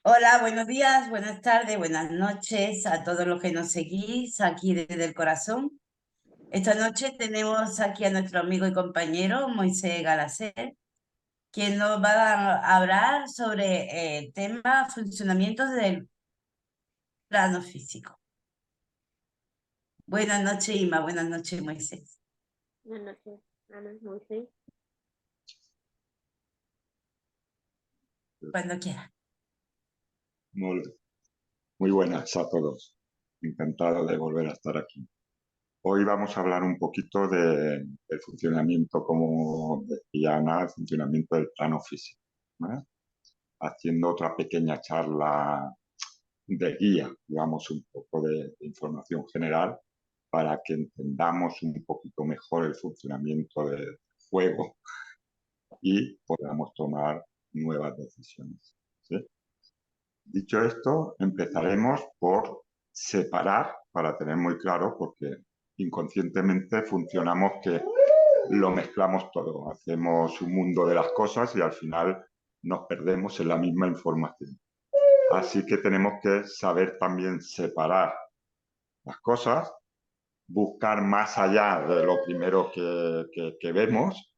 Hola, buenos días, buenas tardes, buenas noches a todos los que nos seguís aquí desde el corazón. Esta noche tenemos aquí a nuestro amigo y compañero Moisés Galacer, quien nos va a hablar sobre el tema funcionamientos del plano físico. Buenas noches, Ima, buenas noches, Moisés. Buenas noches, Ana, Moisés. Cuando quiera. Muy, muy buenas a todos. Encantado de volver a estar aquí. Hoy vamos a hablar un poquito del funcionamiento, como decía Ana, el funcionamiento del plano físico, ¿vale? Haciendo otra pequeña charla de guía, digamos, un poco de información general para que entendamos un poquito mejor el funcionamiento del juego y podamos tomar nuevas decisiones, ¿sí? Dicho esto, empezaremos por separar, para tener muy claro, porque inconscientemente funcionamos que lo mezclamos todo. Hacemos un mundo de las cosas y al final nos perdemos en la misma información. Así que tenemos que saber también separar las cosas, buscar más allá de lo primero que vemos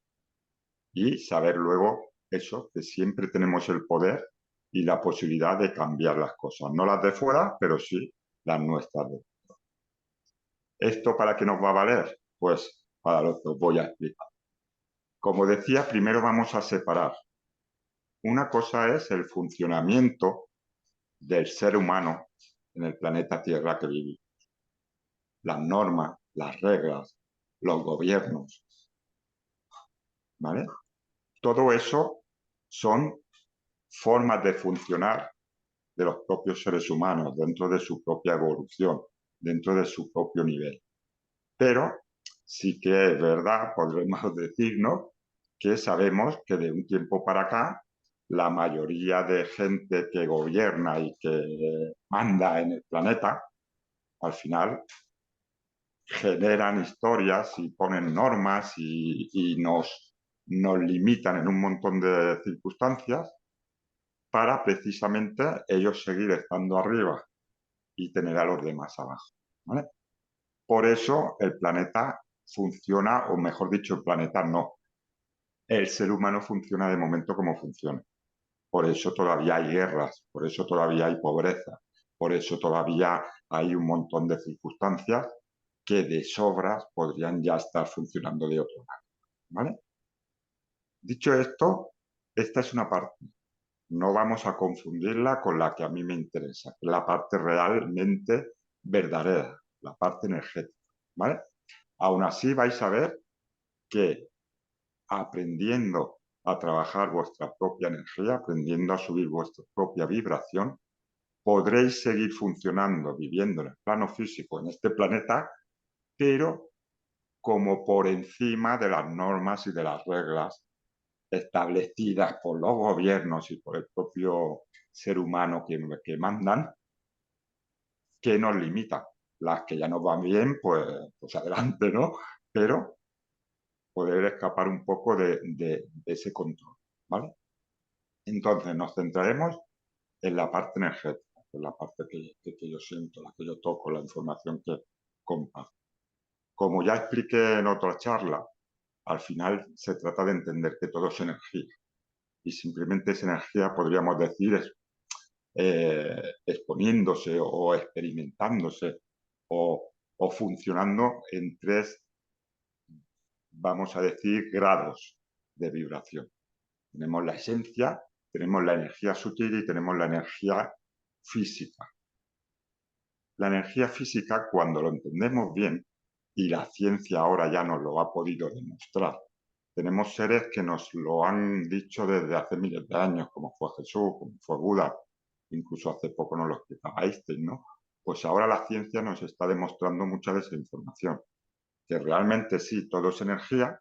y saber luego eso, que siempre tenemos el poder y la posibilidad de cambiar las cosas. No las de fuera, pero sí las nuestras de dentro. ¿Esto para qué nos va a valer? Pues para lo que os voy a explicar. Como decía, primero vamos a separar. Una cosa es el funcionamiento del ser humano en el planeta Tierra que vivimos. Las normas, las reglas, los gobiernos, ¿vale? Todo eso son formas de funcionar de los propios seres humanos, dentro de su propia evolución, dentro de su propio nivel. Pero sí que es verdad, podremos decirnos, que sabemos que de un tiempo para acá, la mayoría de gente que gobierna y que manda en el planeta, al final generan historias y ponen normas y nos limitan en un montón de circunstancias para precisamente ellos seguir estando arriba y tener a los demás abajo, ¿vale? Por eso el planeta funciona, o mejor dicho, el planeta no. El ser humano funciona de momento como funciona. Por eso todavía hay guerras, por eso todavía hay pobreza, por eso todavía hay un montón de circunstancias que de sobras podrían ya estar funcionando de otro lado, ¿vale? Dicho esto, esta es una parte. No vamos a confundirla con la que a mí me interesa, que es la parte realmente verdadera, la parte energética, ¿vale? Aún así vais a ver que aprendiendo a trabajar vuestra propia energía, aprendiendo a subir vuestra propia vibración, podréis seguir funcionando, viviendo en el plano físico, en este planeta, pero como por encima de las normas y de las reglas establecidas por los gobiernos y por el propio ser humano que mandan, que nos limitan. Las que ya nos van bien, pues adelante, ¿no? Pero poder escapar un poco de ese control, ¿vale? Entonces nos centraremos en la parte energética, en la parte que yo siento, la que yo toco, la información que comparto. Como ya expliqué en otra charla, al final se trata de entender que todo es energía y simplemente esa energía, podríamos decir, exponiéndose o experimentándose o funcionando en tres, vamos a decir, grados de vibración. Tenemos la esencia, tenemos la energía sutil y tenemos la energía física. La energía física, cuando lo entendemos bien, y la ciencia ahora ya nos lo ha podido demostrar, tenemos seres que nos lo han dicho desde hace miles de años, como fue Jesús, como fue Buda, incluso hace poco nos lo explicaba Einstein, ¿no? Pues ahora la ciencia nos está demostrando mucha de esa información, que realmente sí, todo es energía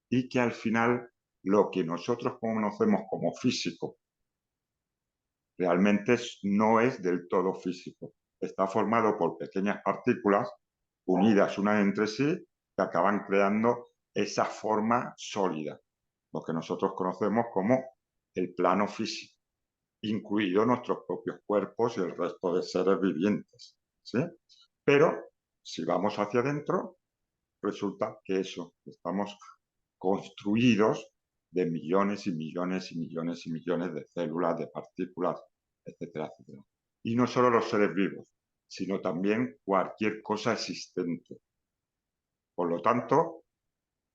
y que al final lo que nosotros conocemos como físico realmente no es del todo físico. Está formado por pequeñas partículas unidas unas entre sí que acaban creando esa forma sólida, lo que nosotros conocemos como el plano físico. incluidos nuestros propios cuerpos y el resto de seres vivientes, ¿sí? Pero si vamos hacia adentro, resulta que estamos construidos de millones y millones y millones y millones de células, de partículas, etcétera, etcétera. Y no solo los seres vivos, sino también cualquier cosa existente. Por lo tanto,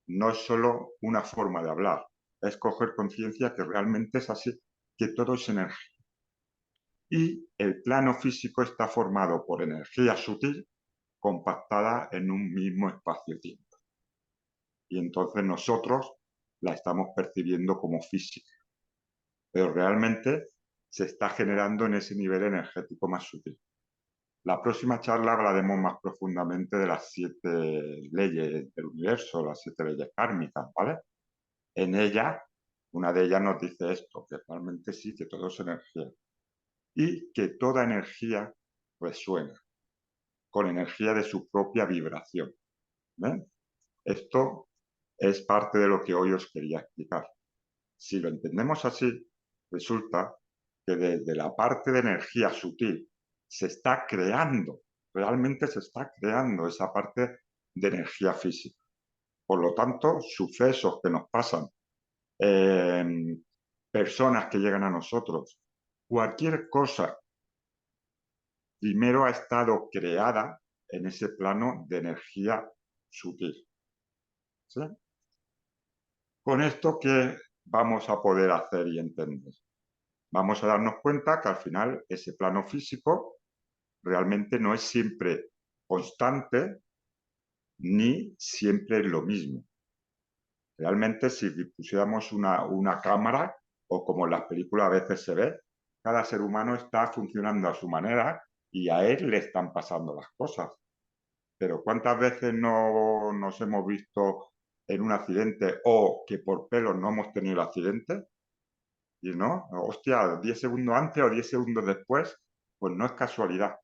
no es solo una forma de hablar, es coger conciencia que realmente es así, que todo es energía. Y el plano físico está formado por energía sutil compactada en un mismo espacio-tiempo. Y entonces nosotros la estamos percibiendo como física, pero realmente se está generando en ese nivel energético más sutil. La próxima charla hablaremos más profundamente de las 7 leyes del universo, las 7 leyes kármicas, ¿vale? En ella, una de ellas nos dice esto, que realmente sí, que todo es energía. Y que toda energía resuena con energía de su propia vibración. ¿Ven? Esto es parte de lo que hoy os quería explicar. Si lo entendemos así, resulta que desde la parte de energía sutil se está creando, realmente se está creando esa parte de energía física. Por lo tanto, sucesos que nos pasan, personas que llegan a nosotros, cualquier cosa, primero ha estado creada en ese plano de energía sutil. ¿Sí? Con esto, ¿qué vamos a poder hacer y entender? Vamos a darnos cuenta que al final ese plano físico realmente no es siempre constante ni siempre es lo mismo. Realmente, si pusiéramos una cámara, o como en las películas a veces se ve, cada ser humano está funcionando a su manera y a él le están pasando las cosas. Pero ¿cuántas veces no nos hemos visto en un accidente o que por pelos no hemos tenido el accidente? Y no, hostia, 10 segundos antes o 10 segundos después, pues no es casualidad.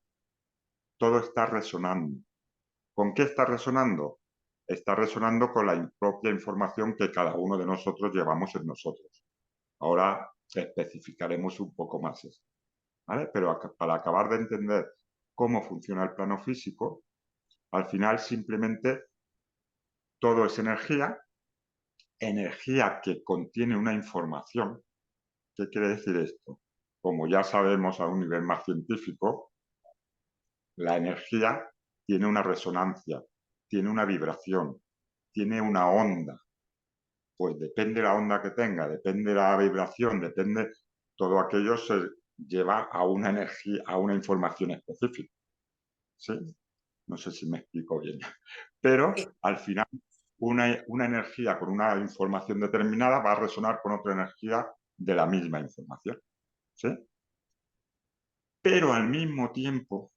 Todo está resonando. ¿Con qué está resonando? Está resonando con la propia información que cada uno de nosotros llevamos en nosotros. Ahora especificaremos un poco más esto, ¿vale? Pero para acabar de entender cómo funciona el plano físico, al final simplemente todo es energía, energía que contiene una información. ¿Qué quiere decir esto? Como ya sabemos a un nivel más científico, la energía tiene una resonancia, tiene una vibración, tiene una onda. Pues depende de la onda que tenga, depende de la vibración, depende, todo aquello se lleva a una energía, a una información específica. ¿Sí? No sé si me explico bien. Pero al final, una energía con una información determinada va a resonar con otra energía de la misma información. ¿Sí? Pero al mismo tiempo,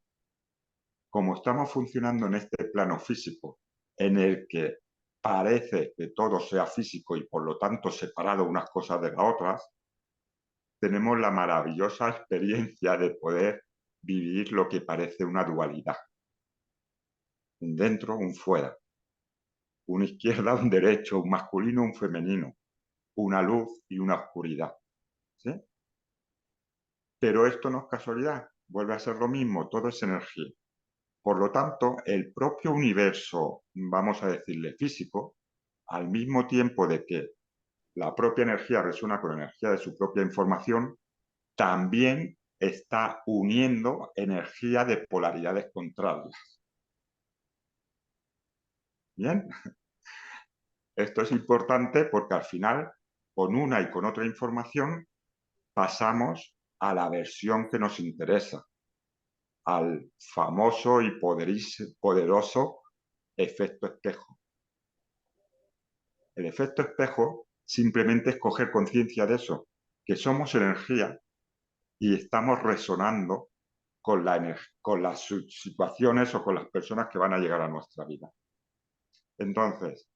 como estamos funcionando en este plano físico, en el que parece que todo sea físico y por lo tanto separado unas cosas de las otras, tenemos la maravillosa experiencia de poder vivir lo que parece una dualidad. Un dentro, un fuera. Una izquierda, un derecho, un masculino, un femenino. Una luz y una oscuridad. ¿Sí? Pero esto no es casualidad. Vuelve a ser lo mismo. Todo es energía. Por lo tanto, el propio universo, vamos a decirle físico, al mismo tiempo de que la propia energía resuena con la energía de su propia información, también está uniendo energía de polaridades contrarias. ¿Bien? Esto es importante porque al final, con una y con otra información, pasamos a la versión que nos interesa, al famoso y poderoso efecto espejo. El efecto espejo simplemente es coger conciencia de eso, que somos energía y estamos resonando con las situaciones o con las personas que van a llegar a nuestra vida. Entonces,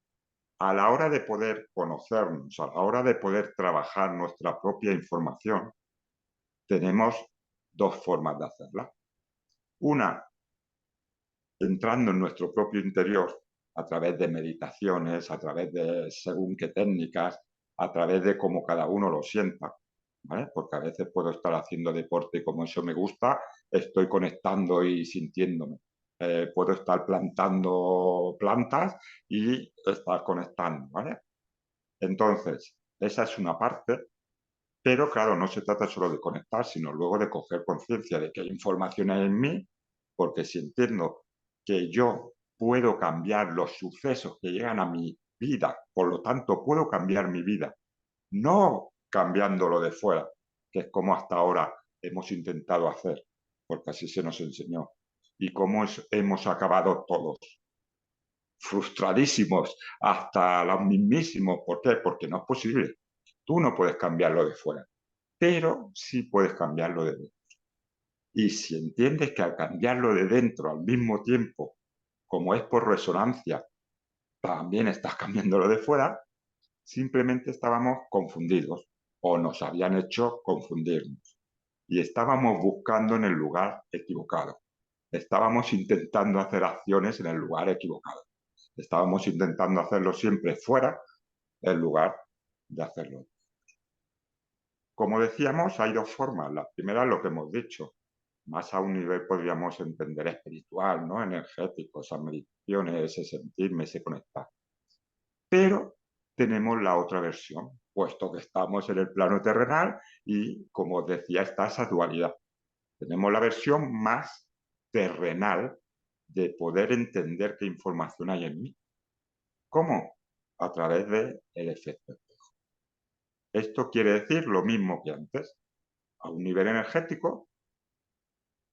a la hora de poder conocernos, a la hora de poder trabajar nuestra propia información, tenemos dos formas de hacerla. Una, entrando en nuestro propio interior a través de meditaciones, a través de según qué técnicas, a través de cómo cada uno lo sienta. ¿vale? Porque a veces puedo estar haciendo deporte y como eso me gusta, estoy conectando y sintiéndome. Puedo estar plantando plantas y estar conectando, ¿vale? Entonces, esa es una parte, pero claro, no se trata solo de conectar, sino luego de coger conciencia de que hay información ahí en mí, porque si entiendo que yo puedo cambiar los sucesos que llegan a mi vida, por lo tanto puedo cambiar mi vida, no cambiándolo de fuera, que es como hasta ahora hemos intentado hacer, porque así se nos enseñó, y cómo hemos acabado todos frustradísimos, hasta los mismísimos. ¿Por qué? Porque no es posible. Tú no puedes cambiarlo de fuera, pero sí puedes cambiarlo de dentro. Y si entiendes que al cambiarlo de dentro al mismo tiempo, como es por resonancia, también estás cambiándolo de fuera, simplemente estábamos confundidos o nos habían hecho confundirnos. Y estábamos buscando en el lugar equivocado. Estábamos intentando hacer acciones en el lugar equivocado. Estábamos intentando hacerlo siempre fuera en lugar de hacerlo. Como decíamos, hay dos formas. La primera es lo que hemos dicho. Más a un nivel podríamos entender espiritual, ¿no? Energético, esas meditaciones, ese sentirme, ese conectar. Pero tenemos la otra versión, puesto que estamos en el plano terrenal y, como os decía, está esa dualidad. Tenemos la versión más terrenal de poder entender qué información hay en mí. ¿Cómo? A través del efecto espejo. Esto quiere decir lo mismo que antes. A un nivel energético,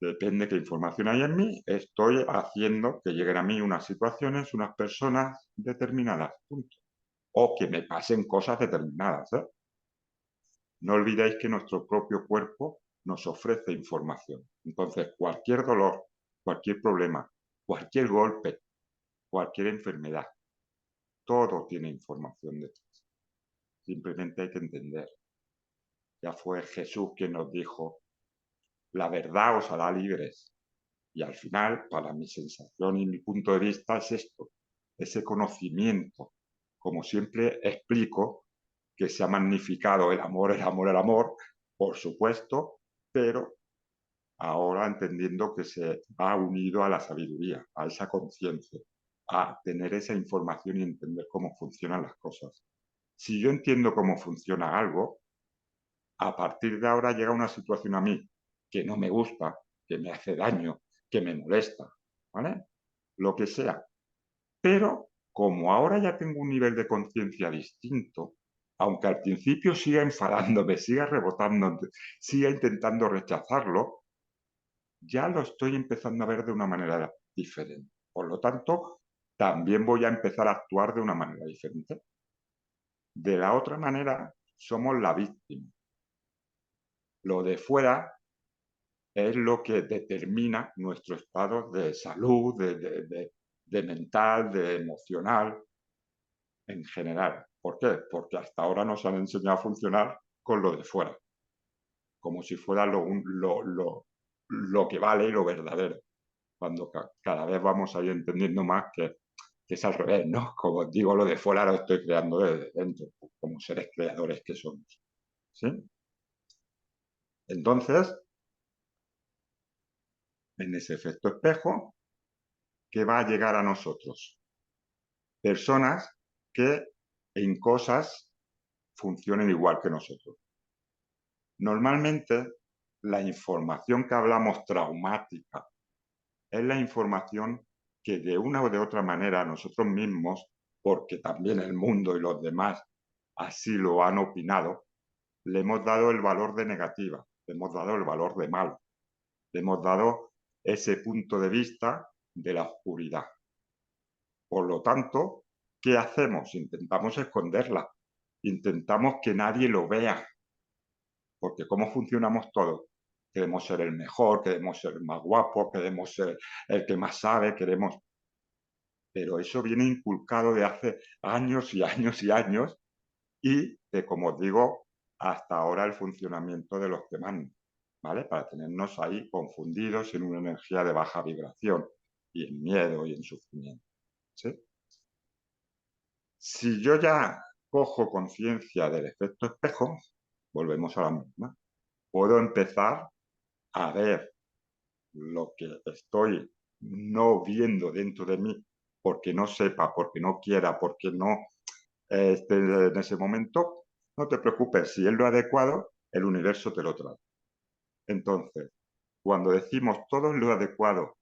depende qué información hay en mí, estoy haciendo que lleguen a mí unas situaciones, unas personas determinadas, punto. O que me pasen cosas determinadas, ¿eh? No olvidéis que nuestro propio cuerpo nos ofrece información. Entonces, cualquier dolor, cualquier problema, cualquier golpe, cualquier enfermedad, todo tiene información detrás. Simplemente hay que entender. Ya fue Jesús quien nos dijo, la verdad os hará libres. Y al final, para mi sensación y mi punto de vista, es esto, ese conocimiento. Como siempre explico, que se ha magnificado el amor, el amor, el amor, por supuesto, pero ahora entendiendo que se ha unido a la sabiduría, a esa conciencia, a tener esa información y entender cómo funcionan las cosas. Si yo entiendo cómo funciona algo, a partir de ahora llega una situación a mí que no me gusta, que me hace daño, que me molesta, ¿vale? Lo que sea. Pero como ahora ya tengo un nivel de conciencia distinto, aunque al principio siga enfadándome, siga rebotando, siga intentando rechazarlo, ya lo estoy empezando a ver de una manera diferente. Por lo tanto, también voy a empezar a actuar de una manera diferente. De la otra manera, somos la víctima. Lo de fuera es lo que determina nuestro estado de salud, de mental, de emocional, en general. ¿Por qué? Porque hasta ahora nos han enseñado a funcionar con lo de fuera, como si fuera lo que vale y lo verdadero, cuando cada vez vamos a ir entendiendo más que es al revés, ¿no? Como digo, lo de fuera lo estoy creando desde dentro, como seres creadores que somos. ¿Sí? Entonces, en ese efecto espejo, ¿qué va a llegar a nosotros? Personas que en cosas funcionen igual que nosotros. Normalmente, la información que hablamos traumática es la información que de una o de otra manera nosotros mismos, porque también el mundo y los demás así lo han opinado, le hemos dado el valor de negativa, le hemos dado el valor de mal, le hemos dado ese punto de vista de la oscuridad. Por lo tanto, ¿qué hacemos? Intentamos esconderla, intentamos que nadie lo vea, porque ¿cómo funcionamos todos? Queremos ser el mejor, queremos ser el más guapo, queremos ser el que más sabe, queremos... Pero eso viene inculcado de hace años y años y años y de, como os digo, hasta ahora el funcionamiento de los que mandan, ¿vale? Para tenernos ahí confundidos en una energía de baja vibración y en miedo y en sufrimiento, ¿sí? Si yo ya cojo conciencia del efecto espejo, volvemos a la misma. Puedo empezar a ver lo que estoy no viendo dentro de mí porque no sepa, porque no quiera, porque no esté en ese momento. No te preocupes, si es lo adecuado, el universo te lo trae. Entonces, cuando decimos todo es lo adecuado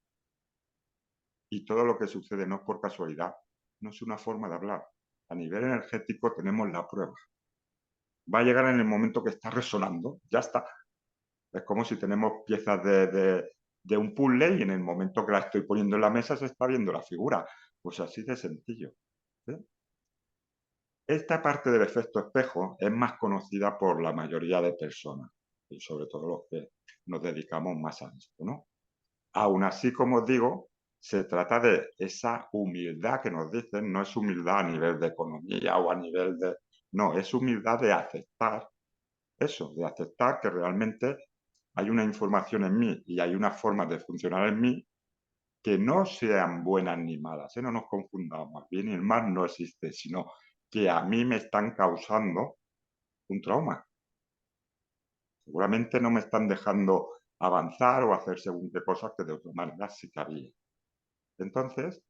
y todo lo que sucede no es por casualidad, no es una forma de hablar. A nivel energético tenemos la prueba. Va a llegar en el momento que está resonando, ya está. Es como si tenemos piezas de un puzzle y en el momento que la estoy poniendo en la mesa se está viendo la figura. Pues así de sencillo. ¿Sí? Esta parte del efecto espejo es más conocida por la mayoría de personas y sobre todo los que nos dedicamos más a esto, ¿no? Aún así, como os digo, se trata de esa humildad que nos dicen, no es humildad a nivel de economía o a nivel de... No, es humildad de aceptar eso, de aceptar que realmente hay una información en mí y hay una forma de funcionar en mí que no sean buenas ni malas, ¿eh? No nos confundamos, el bien y el mal no existe, sino que a mí me están causando un trauma. Seguramente no me están dejando avanzar o hacer según qué cosas que de otra manera sí que había. Entonces,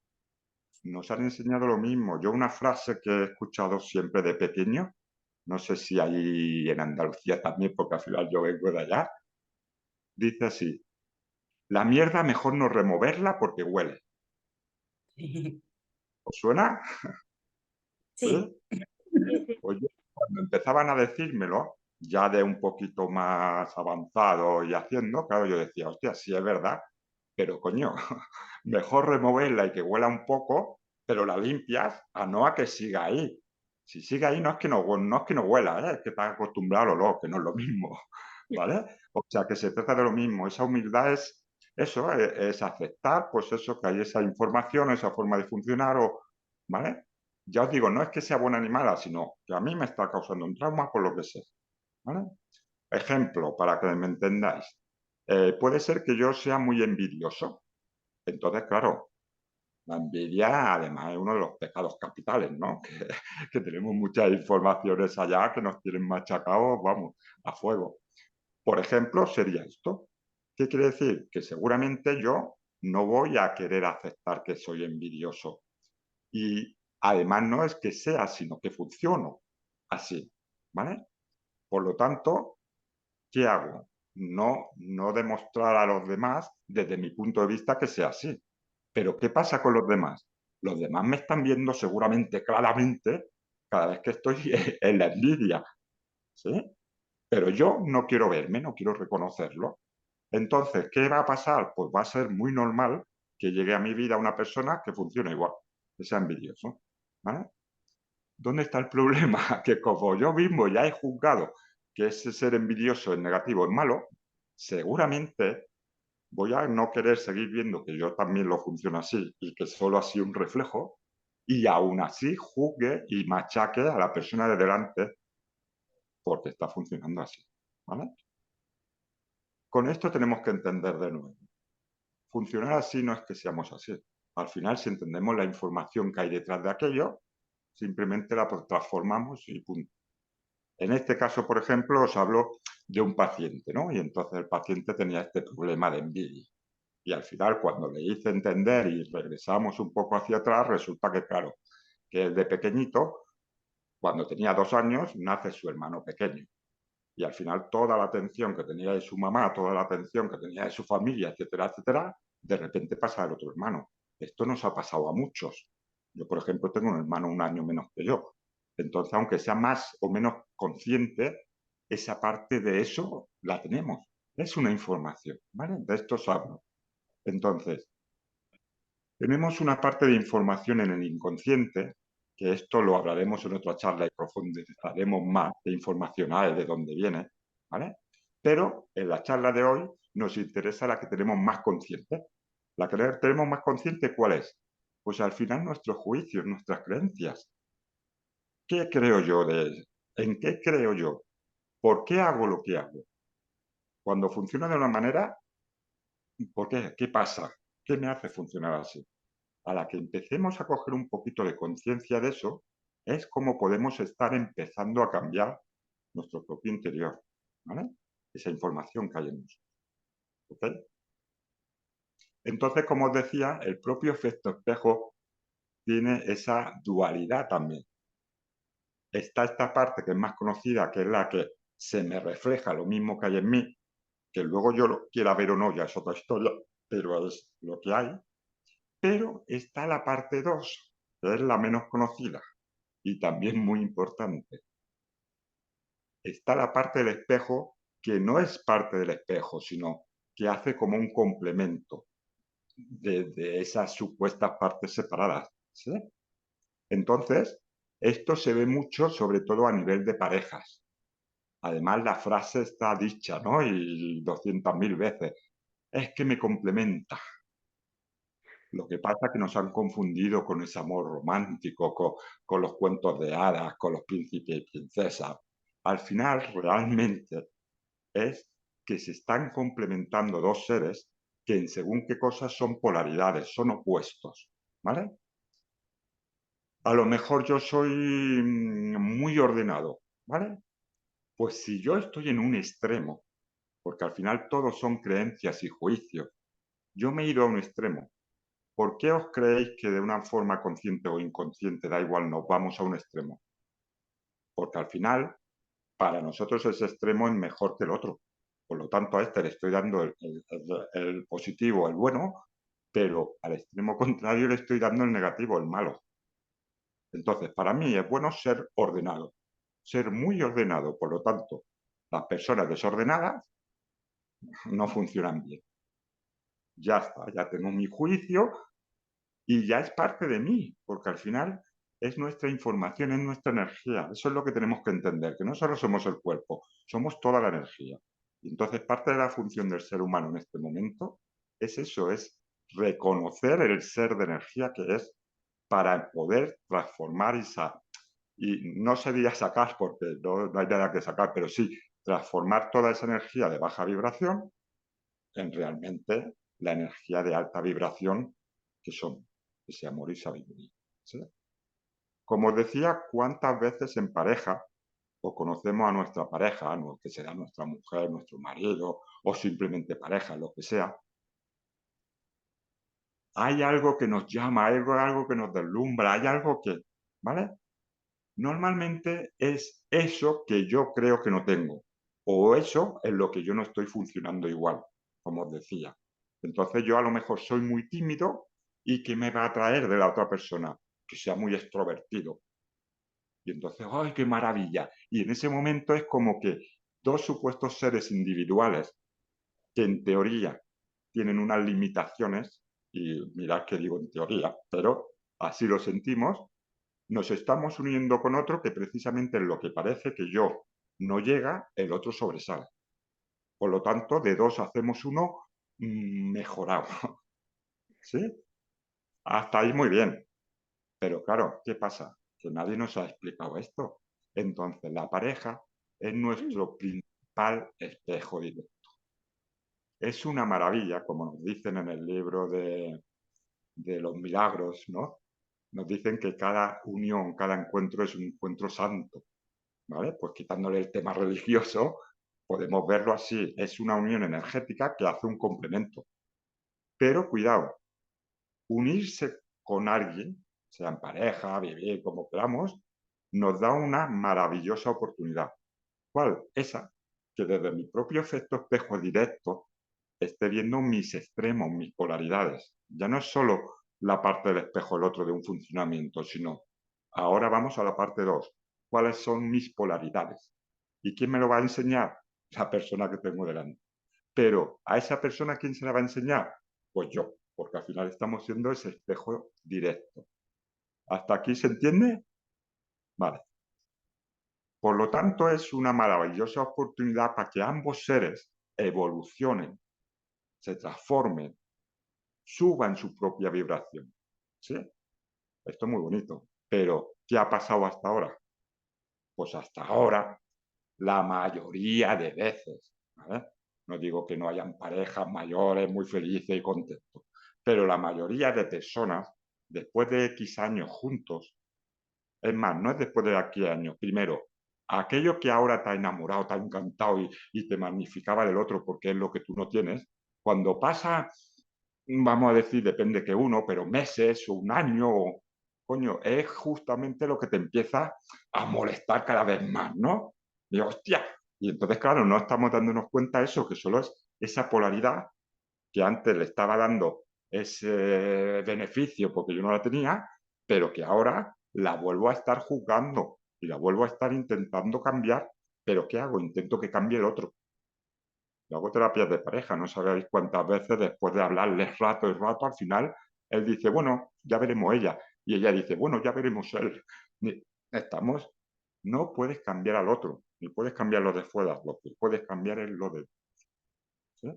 nos han enseñado lo mismo. Yo una frase que he escuchado siempre de pequeño, no sé si hay en Andalucía también, porque al final yo vengo de allá, dice así: la mierda mejor no removerla porque huele. ¿Os suena? Sí. ¿Sí? Sí, sí. Pues yo, cuando empezaban a decírmelo, ya de un poquito más avanzado y haciendo, claro, yo decía, hostia, sí es verdad, pero coño, mejor removerla y que huela un poco, pero la limpias a no a que siga ahí. Si sigue ahí no es que no es que no huela, ¿eh? Es que estás acostumbrado al olor, que no es lo mismo, ¿vale? O sea, que se trata de lo mismo. Esa humildad es eso, es aceptar, pues eso, que hay esa información, esa forma de funcionar, ¿vale? Ya os digo, no es que sea buena ni mala, sino que a mí me está causando un trauma por lo que sé, ¿vale? Ejemplo, para que me entendáis. Puede ser que yo sea muy envidioso. Entonces, claro, la envidia además es uno de los pecados capitales, ¿no? Que tenemos muchas informaciones allá que nos tienen machacados, vamos, a fuego. Por ejemplo, sería esto. ¿Qué quiere decir? Que seguramente yo no voy a querer aceptar que soy envidioso. Y además no es que sea, sino que funciono así, ¿vale? Por lo tanto, ¿qué hago? No demostrar a los demás, desde mi punto de vista, que sea así. Pero ¿qué pasa con los demás? Los demás me están viendo seguramente claramente cada vez que estoy en la envidia, ¿sí? Pero yo no quiero verme, no quiero reconocerlo. Entonces, ¿qué va a pasar? Pues va a ser muy normal que llegue a mi vida una persona que funcione igual, que sea envidioso, ¿vale? ¿Dónde está el problema? Que como yo mismo ya he juzgado que ese ser envidioso es negativo, es malo, seguramente voy a no querer seguir viendo que yo también lo funciono así y que solo ha sido un reflejo, y aún así juzgue y machaque a la persona de delante porque está funcionando así, ¿vale? Con esto tenemos que entender de nuevo. Funcionar así no es que seamos así. Al final, si entendemos la información que hay detrás de aquello, simplemente la transformamos y punto. En este caso, por ejemplo, os hablo de un paciente, ¿no? Y entonces el paciente tenía este problema de envidia. Y al final, cuando le hice entender y regresamos un poco hacia atrás, resulta que, claro, que de pequeñito, cuando tenía 2 años, nace su hermano pequeño. Y al final toda la atención que tenía de su mamá, toda la atención que tenía de su familia, etcétera, etcétera, de repente pasa al otro hermano. Esto nos ha pasado a muchos. Yo, por ejemplo, tengo un hermano 1 año menos que yo. Entonces, aunque sea más o menos consciente, esa parte de eso la tenemos. Es una información, ¿vale? De esto os hablo. Entonces, tenemos una parte de información en el inconsciente, que esto lo hablaremos en otra charla y profundizaremos más de información hay, de dónde viene, ¿vale? Pero en la charla de hoy nos interesa la que tenemos más consciente. La que tenemos más consciente, ¿cuál es? Pues al final nuestros juicios, nuestras creencias. ¿Qué creo yo de él? ¿En qué creo yo? ¿Por qué hago lo que hago? Cuando funciona de una manera, ¿por qué? ¿Qué pasa? ¿Qué me hace funcionar así? A la que empecemos a coger un poquito de conciencia de eso, es como podemos estar empezando a cambiar nuestro propio interior, ¿vale? Esa información que hay en nosotros, ¿ok? Entonces, como os decía, el propio efecto espejo tiene esa dualidad también. Está esta parte que es más conocida, que es la que se me refleja lo mismo que hay en mí, que luego yo lo quiera ver o no, ya es otra historia, pero es lo que hay. Pero está la parte 2, que es la menos conocida y también muy importante. Está la parte del espejo que no es parte del espejo, sino que hace como un complemento de esas supuestas partes separadas, ¿sí? Entonces, esto se ve mucho, sobre todo a nivel de parejas. Además, la frase está dicha, ¿no? Y 200.000 veces. Es que me complementa. Lo que pasa es que nos han confundido con ese amor romántico, con los cuentos de hadas, con los príncipes y princesas. Al final, realmente, es que se están complementando dos seres que en según qué cosas son polaridades, son opuestos, ¿vale? A lo mejor yo soy muy ordenado, ¿vale? Pues si yo estoy en un extremo, porque al final todos son creencias y juicios, yo me he ido a un extremo. ¿Por qué os creéis que de una forma consciente o inconsciente, da igual, nos vamos a un extremo? Porque al final, para nosotros ese extremo es mejor que el otro. Por lo tanto, a este le estoy dando el positivo, el bueno, pero al extremo contrario le estoy dando el negativo, el malo. Entonces, para mí es bueno ser ordenado, ser muy ordenado. Por lo tanto, las personas desordenadas no funcionan bien. Ya está, ya tengo mi juicio y ya es parte de mí, porque al final es nuestra información, es nuestra energía. Eso es lo que tenemos que entender, que no solo somos el cuerpo, somos toda la energía. Y entonces parte de la función del ser humano en este momento es eso, es reconocer el ser de energía que es para poder transformar y no sería sacar, porque no hay nada que sacar, pero sí transformar toda esa energía de baja vibración en realmente la energía de alta vibración que somos, ese amor y sabiduría, ¿sí? Como os decía, ¿cuántas veces en pareja o conocemos a nuestra pareja, que será nuestra mujer, nuestro marido o simplemente pareja, lo que sea? Hay algo que nos llama, hay algo que nos deslumbra, hay algo que, ¿vale? Normalmente es eso que yo creo que no tengo, o eso en lo que yo no estoy funcionando igual, como os decía. Entonces yo a lo mejor soy muy tímido y ¿qué me va a traer de la otra persona? Que sea muy extrovertido. Y entonces, ¡ay, qué maravilla! Y en ese momento es como que dos supuestos seres individuales que en teoría tienen unas limitaciones, y mirad que digo en teoría, pero así lo sentimos, nos estamos uniendo con otro que precisamente en lo que parece que yo no llega, el otro sobresale. Por lo tanto, de dos hacemos uno mejorado. ¿Sí? Hasta ahí muy bien. Pero claro, ¿qué pasa? Que nadie nos ha explicado esto. Entonces, la pareja es nuestro principal espejo directo. Es una maravilla, como nos dicen en el libro de los milagros, ¿no? Nos dicen que cada unión, cada encuentro es un encuentro santo. ¿Vale? Pues quitándole el tema religioso, podemos verlo así. Es una unión energética que hace un complemento. Pero cuidado, unirse con alguien, sea en pareja, vivir como queramos, nos da una maravillosa oportunidad. ¿Cuál? Esa, que desde mi propio efecto espejo directo esté viendo mis extremos, mis polaridades. Ya no es solo la parte del espejo, el otro de un funcionamiento, sino ahora vamos a la parte 2. ¿Cuáles son mis polaridades? ¿Y quién me lo va a enseñar? La persona que tengo delante. Pero a esa persona, ¿quién se la va a enseñar? Pues yo, porque al final estamos siendo ese espejo directo. ¿Hasta aquí se entiende? Vale. Por lo tanto, es una maravillosa oportunidad para que ambos seres evolucionen, se transformen, suban su propia vibración. ¿Sí? Esto es muy bonito. Pero, ¿qué ha pasado hasta ahora? Pues hasta ahora, la mayoría de veces, ¿vale? No digo que no hayan parejas mayores muy felices y contentos, pero la mayoría de personas, después de X años juntos, es más, no es después de X años, primero, aquello que ahora te ha enamorado, te ha encantado y te magnificaba del otro porque es lo que tú no tienes, cuando pasa, vamos a decir, depende que uno, pero meses o un año, coño, es justamente lo que te empieza a molestar cada vez más, ¿no? Y hostia, y entonces, claro, no estamos dándonos cuenta de eso, que solo es esa polaridad que antes le estaba dando ese beneficio porque yo no la tenía, pero que ahora la vuelvo a estar juzgando y la vuelvo a estar intentando cambiar, pero ¿qué hago? Intento que cambie el otro. Yo hago terapias de pareja, no sabéis cuántas veces después de hablarles rato y rato, al final él dice, bueno, ya veremos ella, y ella dice, bueno, ya veremos él. Estamos, no puedes cambiar al otro, ni puedes cambiar lo de fuera, lo que puedes cambiar es lo de... ¿sí?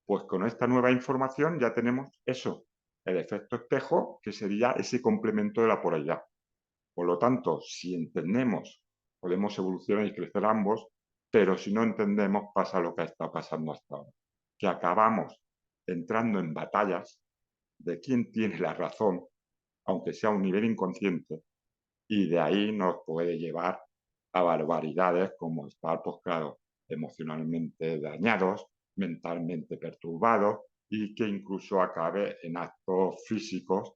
Pues con esta nueva información ya tenemos eso, el efecto espejo, que sería ese complemento de la polaridad. Por lo tanto, si entendemos, podemos evolucionar y crecer ambos, pero si no entendemos, pasa lo que está pasando hasta ahora, que acabamos entrando en batallas de quién tiene la razón, aunque sea a un nivel inconsciente, y de ahí nos puede llevar a barbaridades como estar, pues claro, emocionalmente dañados, mentalmente perturbados y que incluso acabe en actos físicos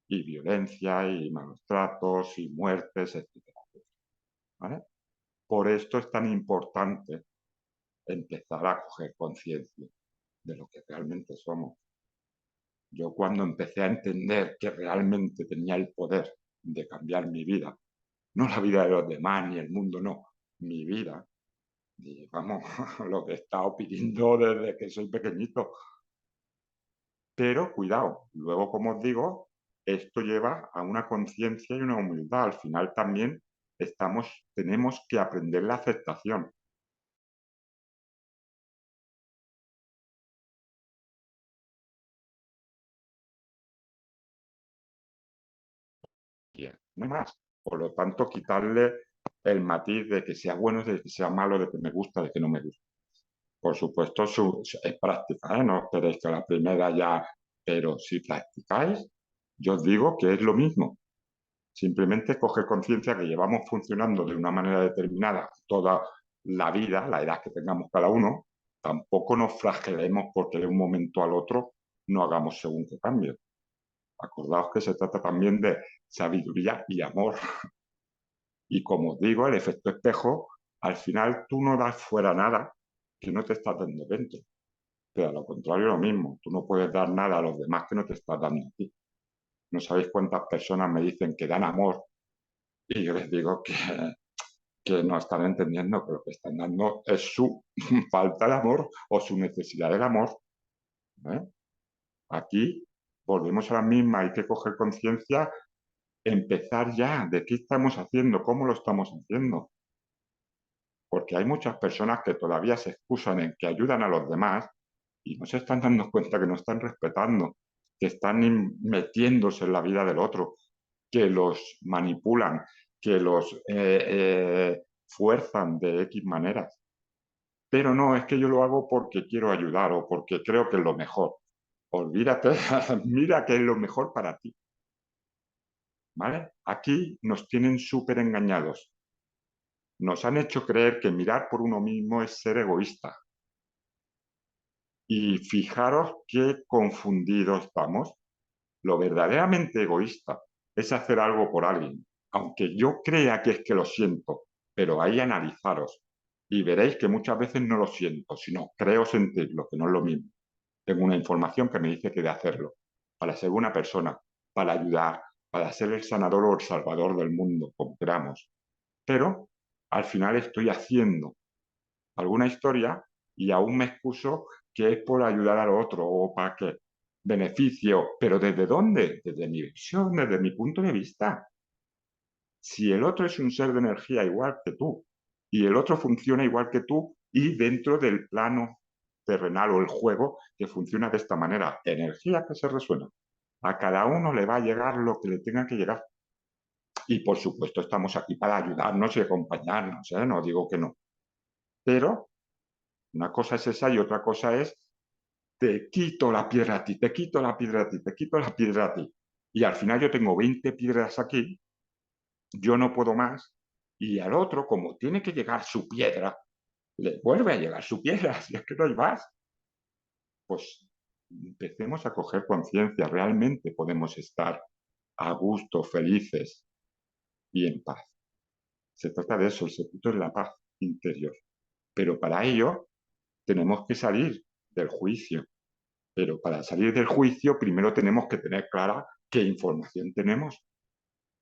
y violencia y malos tratos y muertes, etcétera. ¿Vale? Por esto es tan importante empezar a coger conciencia de lo que realmente somos. Yo cuando empecé a entender que realmente tenía el poder de cambiar mi vida, no la vida de los demás ni el mundo, no, mi vida, y vamos, lo que he estado pidiendo desde que soy pequeñito. Pero cuidado, luego, como os digo, esto lleva a una conciencia y una humildad. Al final también tenemos que aprender la aceptación. No hay más. Por lo tanto, quitarle el matiz de que sea bueno, de que sea malo, de que me gusta, de que no me gusta. Por supuesto, es práctica, ¿eh? No esperéis que a la primera ya, pero si practicáis, yo os digo que es lo mismo. Simplemente coger conciencia que llevamos funcionando de una manera determinada toda la vida, la edad que tengamos cada uno, tampoco nos flagelemos porque de un momento al otro no hagamos según qué cambio. Acordaos que se trata también de sabiduría y amor. Y como os digo, el efecto espejo, al final tú no das fuera nada que no te estás dando dentro. Pero a lo contrario, lo mismo. Tú no puedes dar nada a los demás que no te estás dando a ti. No sabéis cuántas personas me dicen que dan amor y yo les digo que no están entendiendo que lo que están dando es su falta de amor o su necesidad del amor. ¿Eh? Aquí volvemos a la misma, hay que coger conciencia, empezar ya de qué estamos haciendo, cómo lo estamos haciendo. Porque hay muchas personas que todavía se excusan en que ayudan a los demás y no se están dando cuenta que no están respetando, que están metiéndose en la vida del otro, que los manipulan, que los fuerzan de X maneras. Pero no, es que yo lo hago porque quiero ayudar o porque creo que es lo mejor. Olvídate, mira que es lo mejor para ti. ¿Vale? Aquí nos tienen súper engañados. Nos han hecho creer que mirar por uno mismo es ser egoísta. Y fijaros qué confundidos estamos. Lo verdaderamente egoísta es hacer algo por alguien, aunque yo crea que es que lo siento, pero ahí analizaros y veréis que muchas veces no lo siento, sino creo sentirlo, que no es lo mismo. Tengo una información que me dice que de hacerlo, para ser una persona, para ayudar, para ser el sanador o el salvador del mundo, como queramos. Pero al final estoy haciendo alguna historia y aún me excuso que es por ayudar al otro o para que beneficio, pero ¿desde dónde? Desde mi visión, desde mi punto de vista. Si el otro es un ser de energía igual que tú y el otro funciona igual que tú y dentro del plano terrenal o el juego que funciona de esta manera, energía que se resuena. A cada uno le va a llegar lo que le tenga que llegar. Y por supuesto estamos aquí para ayudarnos y acompañarnos, ¿eh? No digo que no. Pero una cosa es esa y otra cosa es te quito la piedra a ti, te quito la piedra a ti, te quito la piedra a ti. Y al final yo tengo 20 piedras aquí, yo no puedo más, Y al otro, como tiene que llegar su piedra, le vuelve a llegar su piedra, si es que no hay más. Pues empecemos a coger conciencia, realmente podemos estar a gusto, felices y en paz. Se trata de eso, el secreto es la paz interior. Pero para ello tenemos que salir del juicio. Pero para salir del juicio primero tenemos que tener clara qué información tenemos.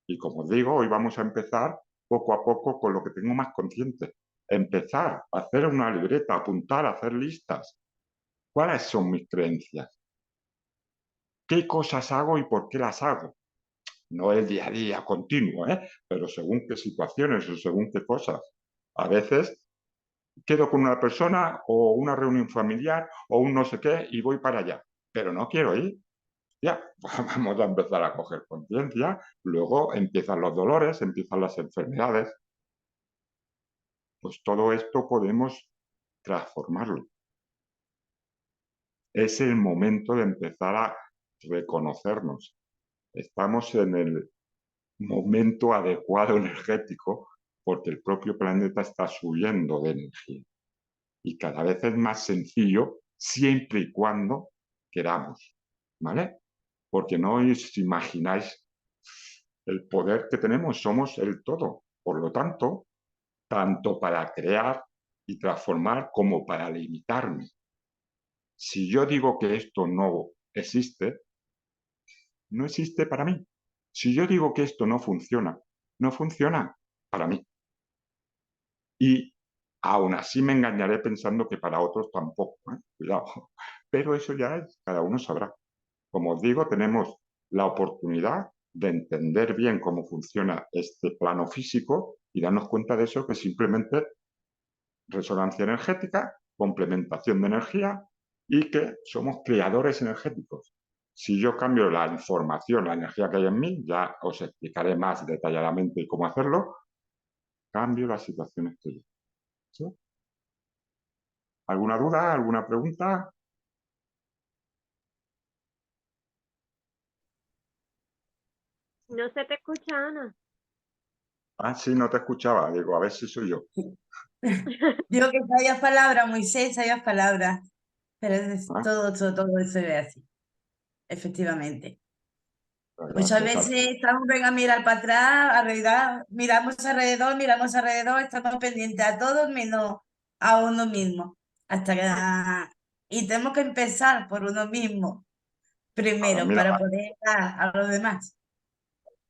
Y como os digo, hoy vamos a empezar poco a poco con lo que tengo más consciente. Empezar a hacer una libreta, apuntar, hacer listas. ¿Cuáles son mis creencias? ¿Qué cosas hago y por qué las hago? No el día a día continuo, pero según qué situaciones o según qué cosas. A veces quedo con una persona o una reunión familiar o un no sé qué y voy para allá, pero no quiero ir. Ya, vamos a empezar a coger conciencia, luego empiezan los dolores, empiezan las enfermedades. Pues todo esto podemos transformarlo. Es el momento de empezar a reconocernos. Estamos en el momento adecuado energético porque el propio planeta está subiendo de energía. Y cada vez es más sencillo siempre y cuando queramos, ¿vale? Porque no os imagináis el poder que tenemos, somos el todo. Por lo tanto, tanto para crear y transformar como para limitarme. Si yo digo que esto no existe, no existe para mí. Si yo digo que esto no funciona, no funciona para mí. Y aún así me engañaré pensando que para otros tampoco, ¿eh? Cuidado. Pero eso ya es, cada uno sabrá. Como os digo, tenemos la oportunidad de entender bien cómo funciona este plano físico y darnos cuenta de eso, que simplemente resonancia energética, complementación de energía y que somos creadores energéticos. Si yo cambio la información, la energía que hay en mí, ya os explicaré más detalladamente cómo hacerlo, cambio las situaciones que yo. ¿Sí? ¿Alguna duda? ¿Alguna pregunta? No se te escucha, Ana. Ah, sí, no te escuchaba. Digo, a ver si soy yo. Digo que sabías palabras, Moisés, sabías palabras, pero Ah, todo eso es así, efectivamente. pues Muchas gracias. veces estamos, venga a mirar para atrás, miramos alrededor, estamos pendientes a todos menos a uno mismo. Hasta que, y tenemos que empezar por uno mismo primero Mira, para poder dar a los demás.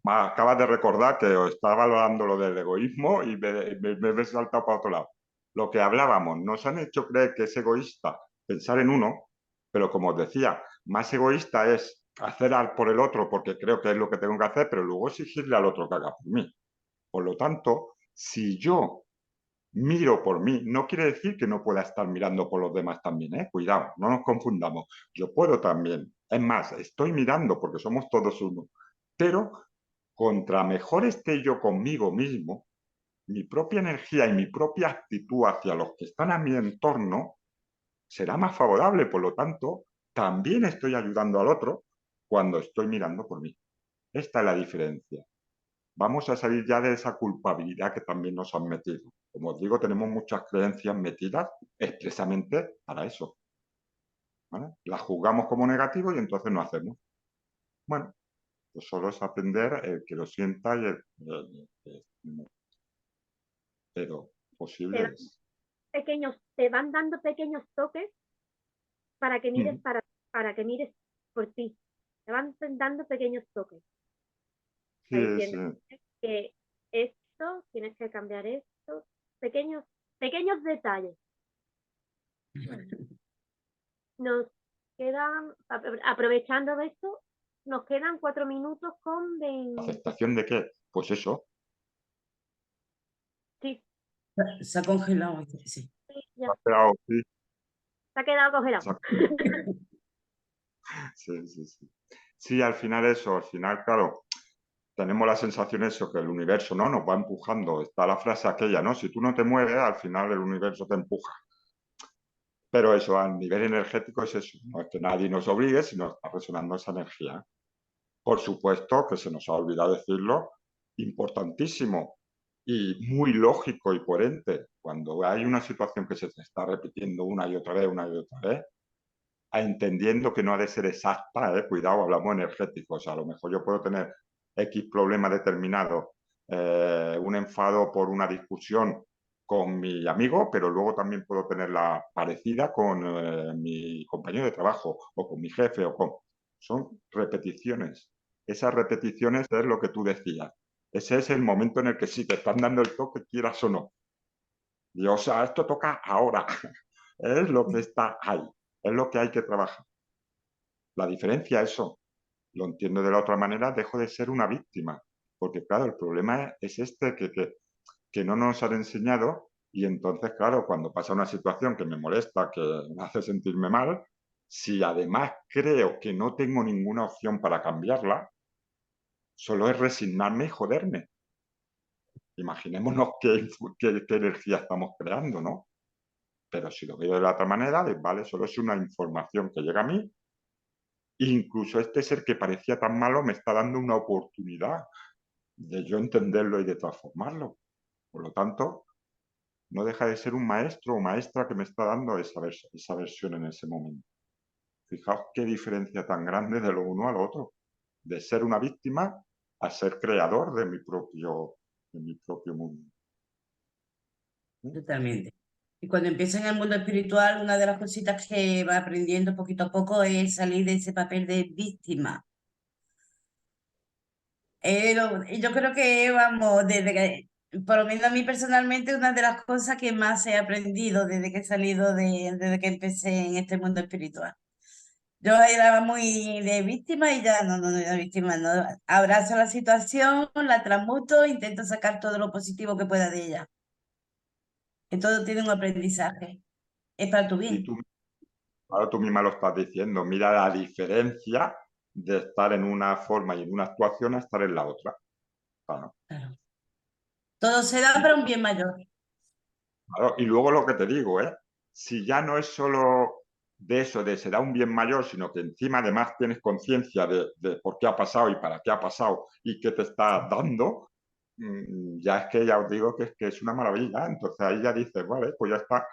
acabas de recordar que os estaba hablando lo del egoísmo y me he saltado para otro lado. Lo que hablábamos, nos han hecho creer que es egoísta pensar en uno, pero como os decía, más egoísta es hacer por el otro porque creo que es lo que tengo que hacer, pero luego exigirle al otro que haga por mí. Por lo tanto, si yo miro por mí, no quiere decir que no pueda estar mirando por los demás también, ¿eh? Cuidado, no nos confundamos. Yo puedo también. Es más, estoy mirando porque somos todos uno. Pero contra mejor esté yo conmigo mismo, mi propia energía y mi propia actitud hacia los que están a mi entorno será más favorable. Por lo tanto, también estoy ayudando al otro cuando estoy mirando por mí. Esta es la diferencia. Vamos a salir ya de esa culpabilidad que también nos han metido. Como os digo, tenemos muchas creencias metidas expresamente para eso, ¿vale? Las juzgamos como negativo y entonces no hacemos. Bueno, pues solo es aprender el que lo sienta y pero Te posible van es. te van dando pequeños toques para que mires Mm. para que mires por ti. Te van dando pequeños toques. Sí, Está sí. diciendo que esto, tienes que cambiar esto, pequeños detalles. Nos quedan, aprovechando esto, nos quedan 4 minutos con 20. ¿Aceptación de qué? Pues eso. Sí, Se ha congelado, sí. ya, Sí, se ha quedado congelado. sí, sí, sí. Sí, al final eso, al final, claro, tenemos la sensación eso, que el universo, ¿no? Nos va empujando. Está la frase aquella, ¿no? Si tú no te mueves, al final el universo te empuja. Pero eso, a nivel energético es eso. No es que nadie nos obligue, sino está resonando esa energía. Por supuesto, que se nos ha olvidado decirlo, importantísimo. y muy lógico y coherente. Cuando hay una situación que se te está repitiendo una y otra vez, entendiendo que no ha de ser exacta, cuidado, hablamos energéticos, a lo mejor yo puedo tener X problema determinado, un enfado por una discusión con mi amigo, pero luego también puedo tener la parecida con mi compañero de trabajo o con mi jefe. Son repeticiones. Esas repeticiones es lo que tú decías. Ese es el momento en el que sí te están dando el toque, quieras o no. Y, o sea, esto toca ahora. Es lo que está ahí. Es lo que hay que trabajar. La diferencia es eso. Lo entiendo de la otra manera, dejo de ser una víctima. Porque, claro, el problema es este que no nos han enseñado y entonces, claro, cuando pasa una situación que me molesta, que me hace sentirme mal, si además creo que no tengo ninguna opción para cambiarla, solo es resignarme y joderme. Imaginémonos qué energía estamos creando, ¿no? Pero si lo veo de la otra manera, vale, solo es una información que llega a mí. Incluso este ser que parecía tan malo me está dando una oportunidad de yo entenderlo y de transformarlo. Por lo tanto, no deja de ser un maestro o maestra que me está dando esa versión en ese momento. Fijaos qué diferencia tan grande de lo uno al otro, de ser una víctima a ser creador de mi propio mundo. Totalmente. Y cuando empieza en el mundo espiritual, una de las cositas que va aprendiendo poquito a poco es salir de ese papel de víctima. Yo creo que, vamos, por lo menos a mí personalmente, una de las cosas que más he aprendido desde que he salido desde que empecé en este mundo espiritual. Yo era muy de víctima y ya no era víctima, no. Abrazo la situación, la transmuto, intento sacar todo lo positivo que pueda de ella. Que todo tiene un aprendizaje. Es para tu Y bien. ahora tú misma lo estás diciendo, mira la diferencia de estar en una forma y en una actuación a estar en la otra. Claro. Claro. Todo se da Y, para un bien mayor. claro, y luego lo que te digo, si ya no es solo de eso, de se da un bien mayor, sino que encima además tienes conciencia de por qué ha pasado y para qué ha pasado y qué te está dando, ya es que ya os digo que es una maravilla. Entonces ahí ya dices, vale, pues ya está.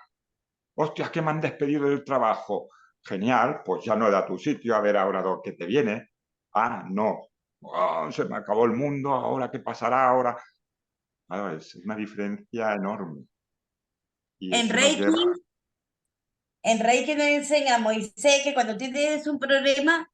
Hostia, que me han despedido del trabajo. Genial, pues ya no era tu sitio, a ver ahora lo que te viene. Ah, no. Oh, se me acabó el mundo, ahora qué pasará ahora. Claro, es una diferencia enorme. Y En eso nos lleva. Reiki, en Reiki nos enseña a Moisés que cuando tienes un problema,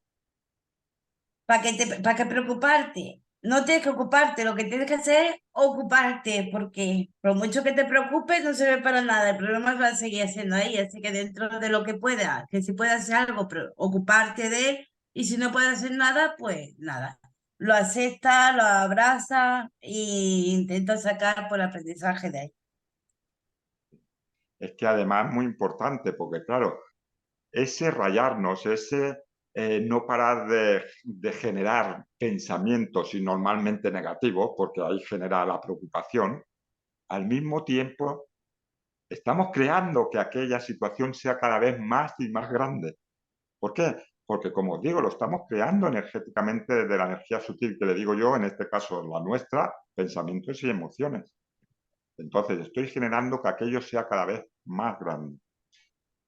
¿para qué preocuparte? No tienes que ocuparte, lo que tienes que hacer es ocuparte, porque por mucho que te preocupes no sirve para nada, el problema va a seguir siendo ahí, así que dentro de lo que pueda, que si puedes hacer algo, pero ocuparte de él, y si no puedes hacer nada, pues nada. Lo acepta, lo abraza e intenta sacar por aprendizaje de ahí. Es que además es muy importante, porque claro, ese rayarnos, ese no parar de generar pensamientos y normalmente negativos, porque ahí genera la preocupación, al mismo tiempo estamos creando que aquella situación sea cada vez más y más grande. ¿Por qué? Porque, como os digo, lo estamos creando energéticamente desde la energía sutil, que le digo yo, en este caso la nuestra, pensamientos y emociones. Entonces, estoy generando que aquello sea cada vez más grande.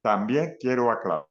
También quiero aclarar